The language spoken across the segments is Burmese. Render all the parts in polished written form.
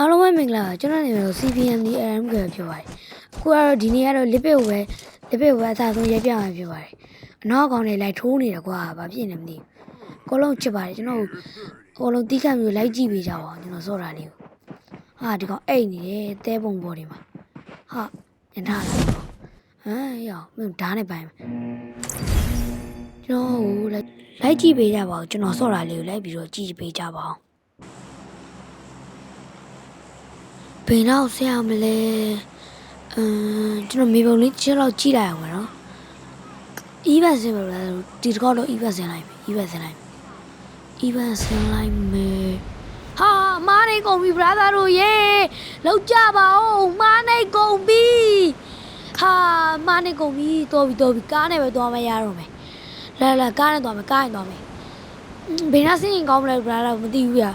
အားလုံးပဲမင်္ဂလာပါကျွန်တော်နေတော့ CPM ဒီ RM ကဖြစ်ပါတယ်အခုကတော့ဒီနေ့ကတော့ lipid ဝဲအသာဆုံးရိုက်ပြမှာဖြစ်ပါတယ်အနောက်ကောင်တွေလိုက်ထိုးနေတယ်ကွာဘာဖြစ်နေမသိဘူးအကုန်လုံးချစ်ပါတယ်ကျွန်တော်အကုန်လုံးတီးခတ်မျိုးလိုက်ကြည့်ပေးကြပါဦးကျွန်တော်စောတာလေးကိုဟာဒီကောင်အိတ်နေတယ်တဲပုံပေါ်တွေမှာဟာပြန်ထားလာတော့ဟမ်ရောမင်းဓာတ်နဲ့ပိုင်ကျွန်တော်လိုက်ကြည့်ပေးကြပါဦးကျွန်တော်စောတာလေးကိုလိုက်ပြီးတော့ကြည့်ပေးကြပါဦးဘယ်တော့ဆရာမလဲကျွန်တော်မေပုံလေးချက်တော့ကြည့်လိုက်အောင်နော်even ဆင်ပါလားဒီတစ်ခေါက်တော့ even ဆင်လိုက်ပြီ even ဆင်လိုက်မယ်ဟာမားနေကုန်ပြီ brother တို့ရေလောက်ကြပါဦးမားနေကုန်ပြီဟာမားနေကုန်ပြီတော်ပြီကားနဲ့ပဲသွားမရတော့မယ်လာကားနဲ့သွားမယ်ဘယ်နှဆင်းရင်ကောင်းမလဲ brother မသိဘူးဗျာ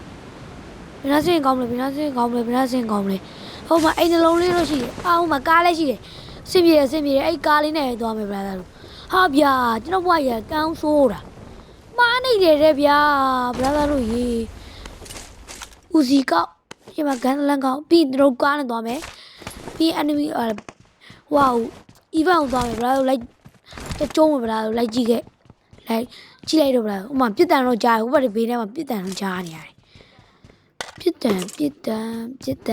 ဘယ်နှဆင်းရင်ကောင်းမလဲဟုတ်မှာအဲ့နှလုံးလေးတော့ရှိတယ်ဟုတ်မှာကားလည်းရှိတယ်စင်ပြေတယ်အဲ့ကားလေးနဲ့သွားမယ် brother တို့ဟာဗျာကျွန်တော်ဘွားရကောင်းဆိုးတာမားနေတယ်တဲ့ဗျာ brother တို့ရေဦးစီကောက်ဒီမှာဂန်လန်ကောက်ပြီးတို့ကားနဲ့သွားမယ်ပြီး enemy ဝေါ even ကိုသွားမယ် brother တို့လိုက်ကျုံးမယ် brother တို့လိုက်ကြည့်ခဲ့လိုက်ကြည့်လိုက်တော့ brother ဥမာပြစ်တန်တော့ကြားဟိုဘက်ဘေးထဲမှာပြစ်တန်တော့ကြားနေရတယ်ပြစ်တ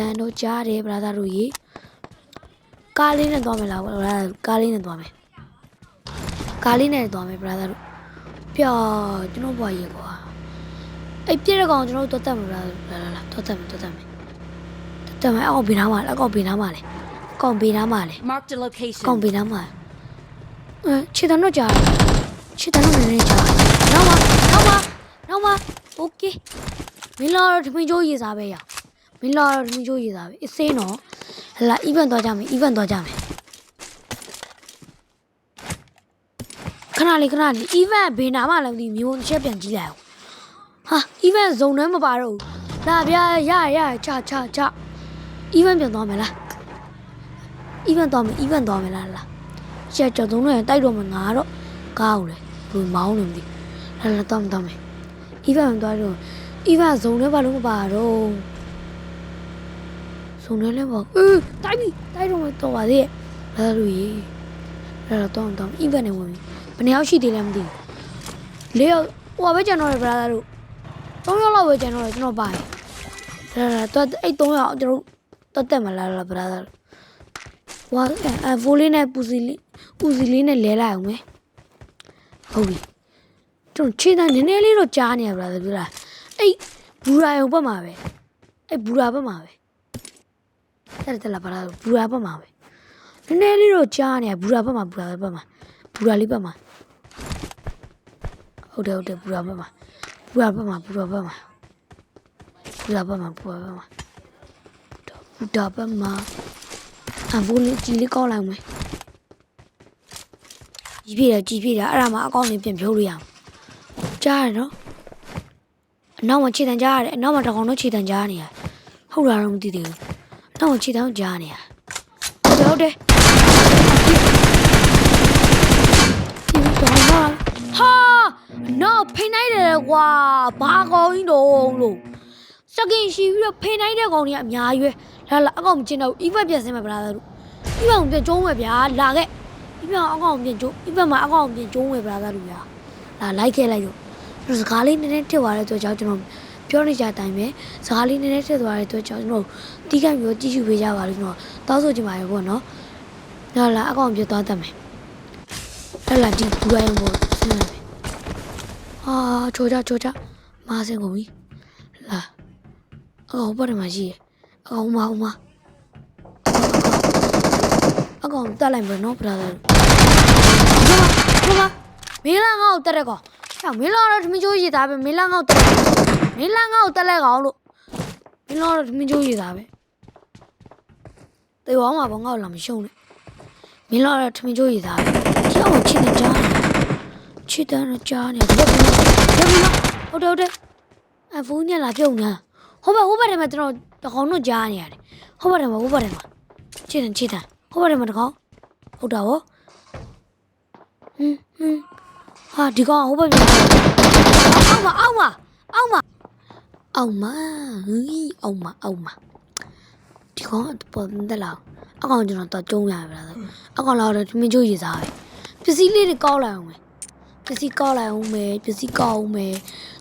န်တော့ကြားတယ် brother တို့ရေကားလေးနဲ့သွားမယ်လား brother ကားလေးနဲ့သွားမယ် brother တို့ပြကျွန်တော်ဘွားရေကွာအဲ့ပြည့်တဲ့ကောင်ကျွန်တော်တို့တက်မယ် brother လာတက်မယ်အောက်ဘေးနားမှာလေကောင်ဘေးနားမှာလေ Mark the location ကောင်ဘေးနားမှာခြေတန်းတော့ကြားခြေတန်းတော့နည်းကြားနောက်မှာ okay မင်းလာတော့ထမင်းချိုးရေးစားပဲရမင်းလာတော့ထမင်းချိုးရေးစားပဲအစင်းတော့လာ even သွားကြမယ်ခဏလေး even ဘေးနားမှာလည်းဒီမျိုးတစ်ချက်ပြန်ကြည့်လိုက်အောင်ဟာ even ဇုံထဲမပါတော့ဘူးလာဗျာရချ even ပြန်သွားမယ်လား even သွားမယ်လားချက်ကြော်သုံးနဲ့တိုက်တော့မငါတော့ကားဦးလေဘယ်မောင်းနေမသိလာတော့မယ် even သွားတော့ even ဇုံထဲဘာလို့မပါတော့ဇုံထဲလည်းပေါ့တိုက်တော့မတော်ပါသေးရဲ့လာလို့ရေလာတော့ even နဲ့ဝင်ဘယ်နှယောက်ရှိသေးလဲမသိဘူး၄ယောက်ဟိုပဲကျွန်တော်ရ brother တို့၃ယောက်လောက်ပဲကျွန်တော်ပါတယ်လာတော့အဲ့၃ယောက်ကျွန်တော်တက်မလား brother ဝါဗိုးလေးနဲ့ပူစီလေးနဲ့လဲလိုက်အောင်မယ်ဟုတ်ပြီကျွန်တော်ခြေတန်းနည်းနည်းလေးတော့ကြားနေရ brother ပြောလားအဲ့ဘူရာရုံဘက်မှာပဲတက်လာ brother ဘူရာဘက်မှာပဲနည်းနည်းလေးတော့ကြားနေရဘူရာလေးဘက်မှာဟုတ်တယ်ဘူရာဘက်မှာအဘူလေးကြီးလေးကောက်လိုက်မယ်ကြီးပြည့်တာအဲ့ဒါမှအကောင့်လေးပြန်ဖြုတ်လို့ရအောင်ကြားရနော်အနောက်မှာခြေတန်းကြားရတယ်အနောက်မှာတကောင်တော့ခြေတန်းကြားနေရဟုတ်လားတော့မသိသေးဘူးအနောက်မှာခြေတန်းကြားနေရဟုတ်တယ်ဟာနော်ဖိနိုင်တယ်ကွာဘာကောင်းတော့လို့စကင်ရှိပြီးတော့ဖိနိုင်တဲ့ကောင်တွေကအများကြီးပဲလာအကောင်မကျင်းတော့ even ပြန်စင်းမယ် brother တို့ even ပြန်ကျုံးမယ်ဗျာလာခဲ့ even အကောင်ပြန်ကျုံး even မှာအကောင်ပြန်ကျုံးမယ် brother တို့ဗျာလာလိုက်ခဲ့လိုက်တော့စကားလေးနည်းနည်းထစ်သွားတဲ့အတွက်ကြောင့်ကျွန်တော်ပြောနေကြတဲ့အတိုင်းပဲစကားလေးနည်းနည်းထစ်သွားတဲ့အတွက်ကြောင့်ကျွန်တော်တီးကံမျိုးကြည့်ရှုပေးကြပါလို့ကျွန်တော်တောင်းဆိုချင်ပါတယ်ပေါ့နော်လာအကောင်ပြန်သွားတတ်မယ်လာဒီဘူရိုင်းပေါ်ဆင်းမယ်ဟာချိုးကြမားစင်ကုန်ပြီလာအကောင်ဘာမှမရှိအကောင်မအကောင်တက်လိုက်မယ်နော် brother မင်းလာငါ့ကိုတက်တဲ့ကောင်မင်းလာတော့ထမင်းချိုးရည်သားပဲမင်းလာငါ့ကိုတက်လိုက်ကောင်လို့မင်းလာတော့ထမင်းချိုးရည်သားပဲတေဝအောင်မှာဘောငါ့ကိုလာမရှုံးနဲ့မင်းလာတော့ထမင်းချိုးရည်သားပဲကြောက်ချစ်တဲ့ကြားနေတယ်ဟုတ်တယ်အဖူးညလာပြုံးနေဟိုဘက်ထဲမှာကျွန်တော်တကောင်တော့ကြားနေရတယ်ဟိုဘက်ထဲမှာချစ်တယ်ဟိုဘက်ထဲမှာတကောင်ဟုတ်တာဗောဟာဒီကောင်ဟိုဘက်ပြန်အောက်မှာ ဒီကောင်ပေါ်တက်လာအကောင်ကျွန်တော်တော့ကျုံးရပါလားအကောင်လာတော့ထမင်းချိုးရစားပဲပစ္စည်းလေးတွေကောက်လိုက်အောင်မယ်ပစ္စည်းကောက်လိုက်အောင်မယ်ပစ္စည်းကောက်အောင်မယ်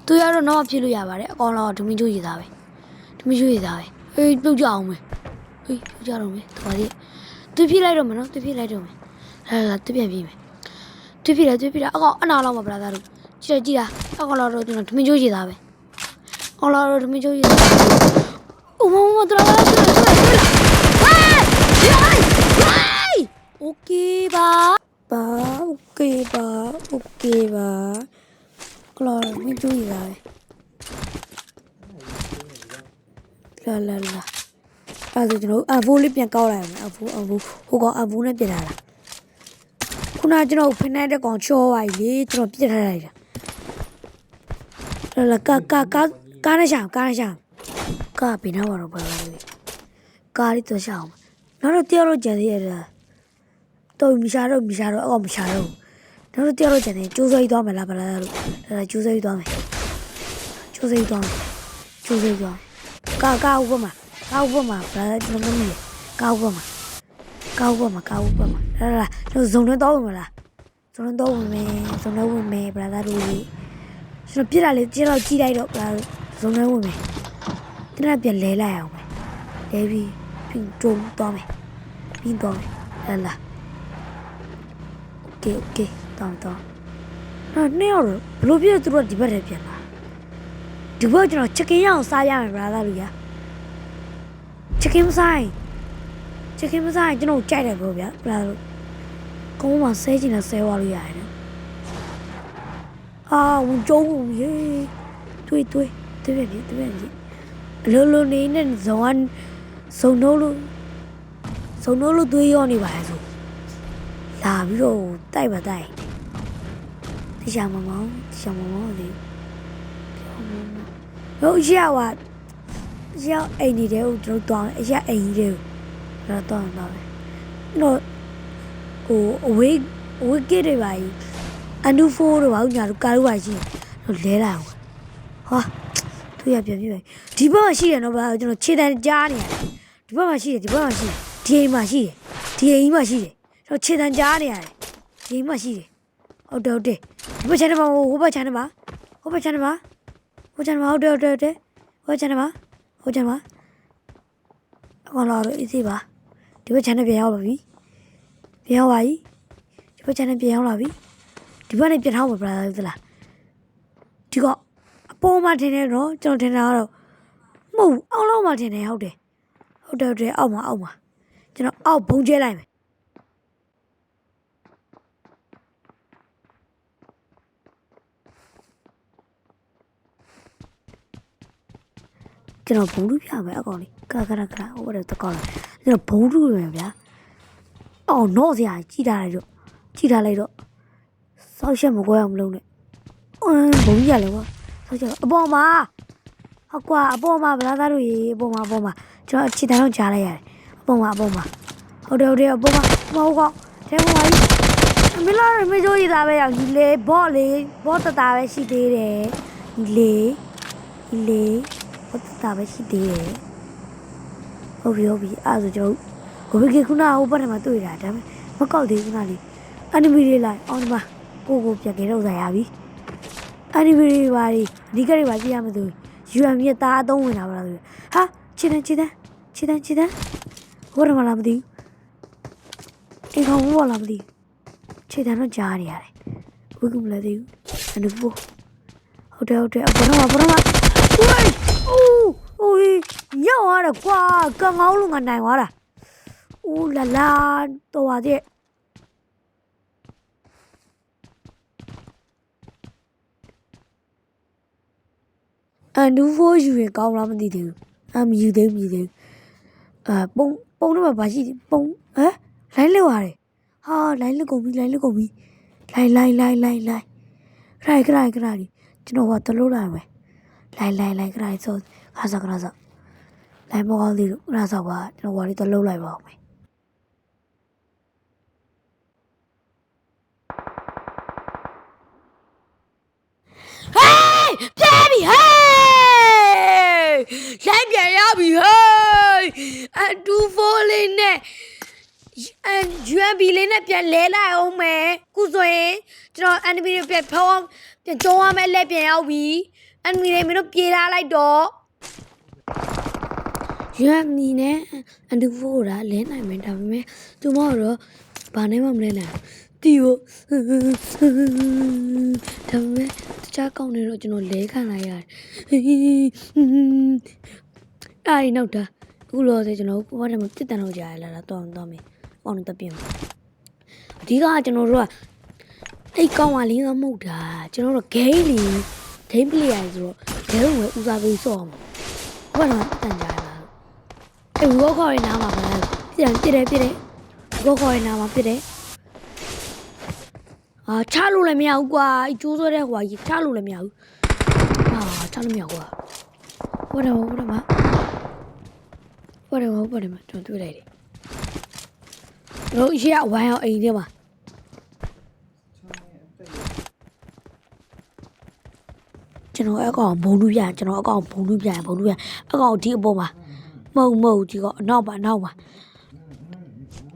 သူရတော့တော့ဖြစ်လို့ရပါတယ်အကောင်လာတော့ထမင်းချိုးရစားပဲထမင်းချိုးရစားပဲအေးပြုတ်ကြအောင်မယ်အေးပြုတ်ကြတော့မယ်တော်ပါသေးသူပြလိုက်တော့မယ်နော်သူပြလိုက်တော့မယ်လာသူပြန်ပြေးမယ်သူပြလိုက်အကောင်အနာလောက်မှာဗလာသားတို့ကြည့်တာအကောင်လာတော့ကျွန်တော်ထမင်းချိုးရစားပဲအကောင်လာတော့ထမင်းချိုးရစားအိုးမတော်လာโอเคပါโอเคပါကလာမင်းကြည့်ရလာအဲ့ဒါကျွန်တော်အဖိုးလေးပြန်ကောက်လိုက်အောင်အဖိုးဟိုကောင်အဖိုးနဲ့ပြင်လာခုနကျွန်တော်ဖနေတဲ့ကောင်ချောပါလေကျွန်တော်ပြစ်ထားလိုက်တာလာကားနဲ့ရှောင်းကားပြင်ထားပါတော့ပါလေကားလေးတော့ရှောင်းနောက်တော့တရားတော့ကြံသေးရတာတော့မရှာတော့အော်မရှာတော့နောက်တော့တရားတော့ကြံသေးကျိုးစိသွားမယ်လားဗလားလို့ဒါကျိုးစိသွားမယ်ကာဥပမာဗလားကျွန်တော်မမြင်ကာဥပမာလာတော့ဇုံနဲ့တော့ဝင်မလားဇုံနဲ့တော့ဝင်မယ်ဗလားတို့ကြီးကျွန်တော်ပြစ်တာလေကြည့်တော့ကြည့်လိုက်တော့ဗလားဇုံနဲ့ဝင်မယ်တနက်ပြန်လဲလိုက်အောင်မယ်လဲပြီးပြီးတုံးသွားမယ်ပြီးတော့လာโอเคတောင်းနော်နေ့ရောဘလို့ပြည့်သူတို့ဒီဘက်ထဲပြန်လာဒီဘက်ကျွန်တော်ချက်ကင်ရအောင်စားရမယ်ဗလားလူရချက်ကင်မဆိုင်ကျွန်တော်ကြိုက်တယ်ပေါ့ဗျာဗလားလို့ကောင်းမှဆဲချင်တာဆဲသွားလို့ရတယ်နော်ဝင်ကြုံရေတွေ့ပြန်ပြီအလိုနေနဲ့ဇုံနိုးလို့တွေးရောနေပါလေဆိုလာပြီးတော့တိုက်တရားမမောင်းလေဟိုရောက်အိမ်နေတယ်ဟိုတို့တောင်းအရာအိမ်ကြီးတယ်တော့တောင်းပါပဲတော့ဟိုအဝေးကစ်တွေပါကြီးအန်ဒူဖိုးတို့ဘာလို့ညာတို့ကားတို့ပါရှိတော့လဲလာဟာသူရပြန်ပြီဒီဘက်မှာရှိတယ်နော်ဗျာကျွန်တော်ခြေတန်းကြားနေရတယ်ဒီဘက်မှာရှိတယ်ဒီအိမ်မှာရှိတယ်တော့ခြေတန်းကြားနေရတယ်ဒီအိမ်မှာရှိတယ်ဟုတ်တယ်ဒီဘက်ချမ်းမှာဟိုဘက်ချမ်းမှာဟုတ်တယ်ဟိုချမ်းမှာအကောင်လာတော့အေးစီပါဒီဘက်ချမ်းနဲ့ပြန်ရောက်လာပြီဒီဘက်ချမ်းနဲ့ပြန်ရောက်လာပြီဒီဘက်နဲ့ပြန်ထောင်းမှာဗလားသလားဒီကအပေါ်မှာထင်တယ်နော်ကျွန်တော်ထင်တာကတော့မဟုတ်အောက်လောက်မှာထင်တယ်ဟုတ်တယ်အောက်မှာကျွန်တော်အောက်ဘုံကျဲလိုက်မယ်ကျွန်တော်ဘုံလူပြမယ်အကောင်လေးကဟိုဘက်တော့ကောက်လာကျွန်တော်ဘုံလူရမယ်ဗျာအော်နော့စရာကြည့်ထားလိုက်တော့စောက်ချက်မကွဲအောင်မလုပ်နဲ့ဘုံကြီးရလဲကွာစောက်ချက်အပေါ်မှာဟုတ်ကွာအပေါ်မှာဗလားသားတို့ရေအပေါ်မှာကျွန်တော်ခြေတန်းတော့ကြားလိုက်ရတယ်အပေါ်မှာဟုတ်တယ်အပေါ်မှာမဟုတ်ကောထဲမှာကြီးမလာမကြိုးရတာပဲရောက်ဒီလေဘောတတာပဲရှိသေးတယ်ဒီလေဘောတတာပဲရှိသေးတယ်ဟုတ်ပြီအဲ့ဆိုကျွန်တော်ဘယ်ကခုနဟိုဘက်ထဲမှာတွေ့တာဒါပေမဲ့မကောက်သေးဘူးခုနလေးအန်နီမီလေးလိုက်အောင်ဒီမှာကိုပြန်ကြတော့ဆိုင်ရပြီအန်နီမီလေးပါဒီအဓိကတွေပါပြရမသူUM ရဲ့တာအသုံးဝင်တာပါလားဟာခြေတန်းဟိုရမလားမသိဘူးဒီကောင်ဘောလားမသိခြေတန်းတော့ကြားနေရတယ်ဝိကုမလဲသေးဘူးအန်ဒူဘောဟုတ်တယ်အပေါ်မှာဝိုးညောင်းရတာကွာကငောင်းလို့ငါနိုင်သွားတာဦးလာတော်ပါတဲ့အန်ဒူဖိုးယူရင်ကောင်းလားမသိသေးဘူးမယူသေးဘူးပုံတော့ဘာရှိပုံလိုင်းလောက်ရတယ်ဟာလိုင်းလောက်ကုန်ပြီလိုင်းခရိုင်ကျွန်တော်ကတလို့လာမယ်လိုင်းခရိုင်ဆိုခါစားလိုင်းမကောင်းသေးလို့ခါစားပါကျွန်တော်ဝါလေးတလို့လိုက်ပါအောင်မယ်ပြဲပြီဟေးလိုက်ပြန်ရပြီဟေး တူဖိုးလေးနဲ့UMB လေးနဲ့ပြန်လဲလိုက်အောင်မယ်ခုဆိုရင်ကျွန်တော် enemy တွေပြန်ဖောင်းပြန်ကျုံးရမယ်လက်ပြန်ရောက်ပြီ enemy တွေမင်းတို့ပြေးထားလိုက်တော့ UMB နဲ့အတူဖိုးတာလဲနိုင်မယ်ဒါပေမဲ့သူမတော့ဘာနဲ့မှမလဲနိုင်တီးဖို့ဒါပေမဲ့တခြားကောင်းနေတော့ကျွန်တော်လဲခံလိုက်ရတယ်အဲ့ဒီနောက်တာအခုလောဆယ်ကျွန်တော်ဘာမှမပြစ်တန်တော့ကြာရလာတော့တော့မယ်ပေါင်းတက်ပြင်အဓိကကျွန်တော်တို့ကအဲ့ကောင်းပါလေးကမဟုတ်တာကျွန်တော်တို့ game လေး game player ဆိုတော့ game ဝယ်ဦးစားပေးစော့အောင်ဘာမှတန်ကြာလာအဲ့ဘောခေါ်ရနာမှာပဲပြန်ပြစ်တယ်ဘောခေါ်ရနာမှာပြစ်တယ်ချလို့လည်းမရဘူးကွာအကျိုးဆွဲတဲ့ဟိုကြီးချလို့လည်းမရဘူးချလို့မရကွာဟုတ်တယ်ကျွန်တော်တွေ့လိုက်တယ်တို့ရှေ့ကဝိုင်းအောင်အိမ်ထဲမှာကျွန်တော်အကောင်ဘုံလူပြအကောင်ဒီအပေါ်မှာမဟုတ်ဒီကအနောက်ပါ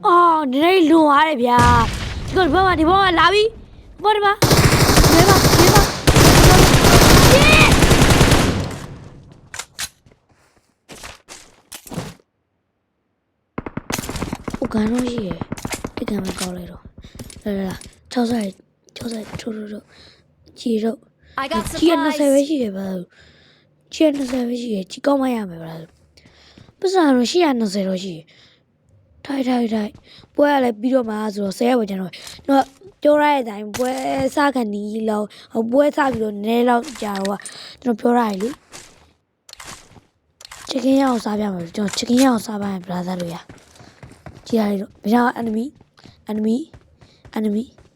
အော်နည်းနည်းလွန်သွားတယ်ဗျာဒီဘက်မှာလာပြီဘာဒီမှာဒီမှာကန်လို့ရှိရဲ့ဒီကံမကောက်လိုက်တော့လာ60ထိုးကြည်တော့ I got ကြည်20 supplies. ပဲရှိတယ်ဗျာကြည်20ပဲရှိရဲ့ကြည်ကောက်မရမယ်ဗျာပတ်စံတော့820တော့ရှိရဲ့ထိုက်ပွဲရလဲပြီးတော့မှဆိုတော့10ရက်ပဲကျွန်တော်ပြောရတဲ့အတိုင်းပွဲစခဏီလောက်ပွဲစပြီးတော့နည်းလောက်ကြာတော့ကျွန်တော်ပြောရတယ်လေချက်ကင်းရအောင်စားပြမယ်ကျွန်တော်ချက်ကင်းရအောင်စားပါရင်ဘရာဇာတို့ရကြည့်ရတော့မရ enemy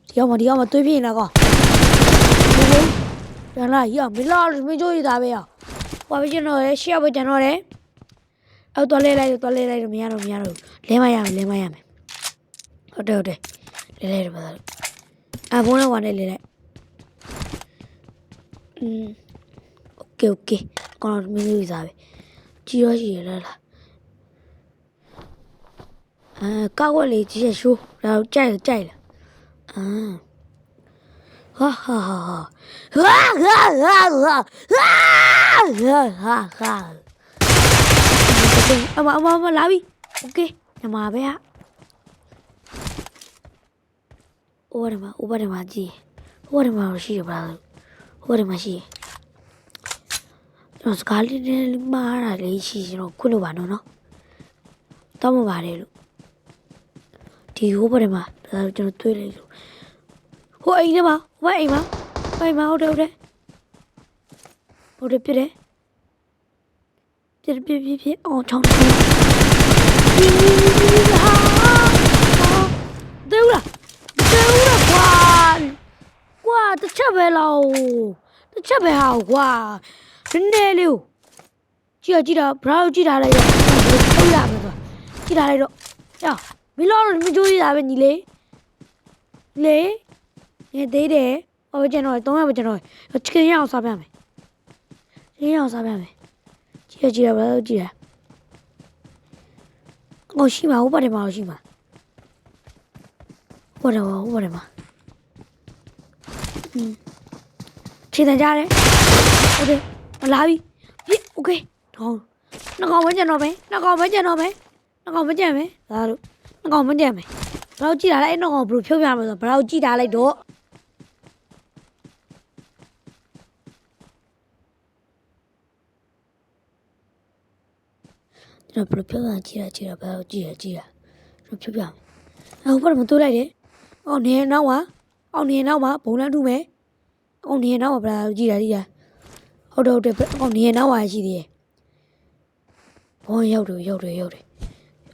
ဒီအောင်မတွေးပြင်းလာကောပြန်လာရမလာမကြိုးရတာပဲရဟောပဲကျွန်တော်ရှေ့ပဲကျွန်တော်လည်းအော်တော်လဲလိုက်မရတော့လဲမရမယ်ဟုတ်တယ်လဲလိုက်ပါဘုန်းတော်ကနေလဲလိုက်โอเคကောင်းမင်းလေးစားပဲကြည်ရရှိရလားကောက်ဝက်လေးကြည့်ရရှိုးတော့ကြိုက်လားဟာအမလာပြီโอเคညမှာပဲဟာဥပဒေမှာကြည့်ဥပဒေမှာရှိရပါလားဥပဒေမှာရှိကျွန်တော်စကားလေးနဲ့မှားတာလေးရှိကျွန်တော်ခွလို့ပါနော်တောင်းမပါတယ်လို့ဒီဥပဒေမှာကျွန်တော်တွေးလိုက်လို့ဟိုအိမ်ထဲမှာအိမ်မှာဟုတ်တယ်ပြစ်အော်ချောင်းဒေဝလာကွာတစ်ချက်ပဲလောက်တစ်ချက်ပဲဟာကွာနည်းနည်းလေးကြည့်တာဘရာကြည့်ထားလိုက်တော့ထုတ်ရမယ်ဆိုကြည့်ထားလိုက်တော့ကြောက်မင်းလောမကြိုးရတာပဲညီလေးနေသေးတယ်ဟောကျွန်တော်300ပဲကျွန်တော်ချင်ရအောင်စားပြမယ်ကြည့်တာဘယ်လိုကြည့်လဲဟိုရှိမှာဥပဒေမှာရှိမှာဥပဒေမှာခြေတန်းကြတယ်โอเคမလာပြီโอเคတော့နှကောင်မကြံတော့မယ်ဒါလို့နှကောင်မကြံမယ်ဘယ်လိုကြည့်တာလဲအဲ့နှကောင်ဘယ်လိုဖြုတ်ပြမလဲဆိုဘယ်လိုကြည့်တာလိုက်တော့ကျွန်တော်ဘယ်လိုဖြုတ်ပြကြည့်တာဘယ်လိုကြည့်တာကျွန်တော်ဖြုတ်ပြမယ်ဟိုဘက်မှာတိုးလိုက်တယ်အော်နေနောက်မှာဘုံလန်းထုမယ်အော်နေနောက်မှာဘယ်လိုကြည့်တာဟုတ်တယ်အော်နေနောက်မှာရှိသေးတယ်ဘုံရောက်တယ်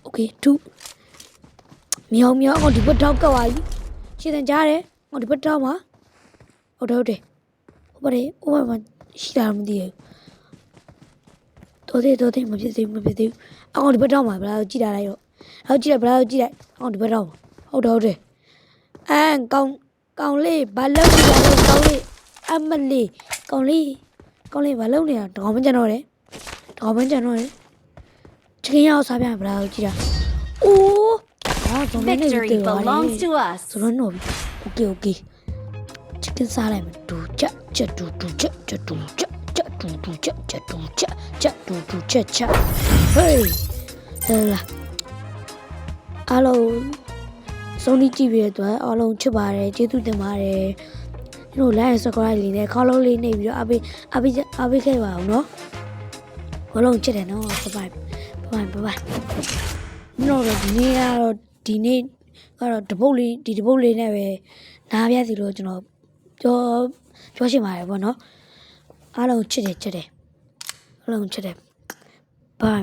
โอเค2မြောင်အော်ဒီဘက်ထောက်ကသွားပြီရှင်းတန်ကြားတယ်အော်ဒီဘက်ထောက်မှာဟုတ်တယ်ဟိုဘက်မှာရှိတာမသိဘူးတော်သေးမဖြစ်သေးဘူးအော်ဒီဘက်ထောက်မှာဘယ်လိုကြည့်တာလိုက်တော့အော်ကြည့်လိုက်အော်ဒီဘက်ထောက်မှာဟုတ်တယ်ကောင်လေးဘာလုပ်နေတာလဲကောင်လေးအမလေးကောင်လေးဘာလုပ်နေတာတော့မကြံတော့တယ် chicken ရောက်စားပြန်ဗလားကြည့်တာအိုးဟာဇွန်နေနေ Victory တေးသွားတယ် belongs to us. ဇွန်နော်โอเคโอเค chicken စားလိုက်မယ်ဒူချက်ဒူချက်ဒူချက်ဒူချက်ဒူချက်ဟေးလာအားလုံးစုံကြည့်ပြီးတော့အားလုံးချစ်ပါတယ်ကျေးဇူးတင်ပါတယ်တို့ like and subscribe လေးနဲ့ခေါင်းလုံးလေးနှိပ်ပြီးတော့အားပေးခဲ့ပါအောင်နော်ဘောလုံးချစ်တယ်နော် bye bye တို့ဒီနေ့ကတော့တပုတ်လေးနဲ့ပဲနားပြစီလို့ကျွန်တော်ပြောရှင်းပါတယ်ပေါ့နော်အားလုံးချစ်တယ်အားလုံးချစ်တယ် bye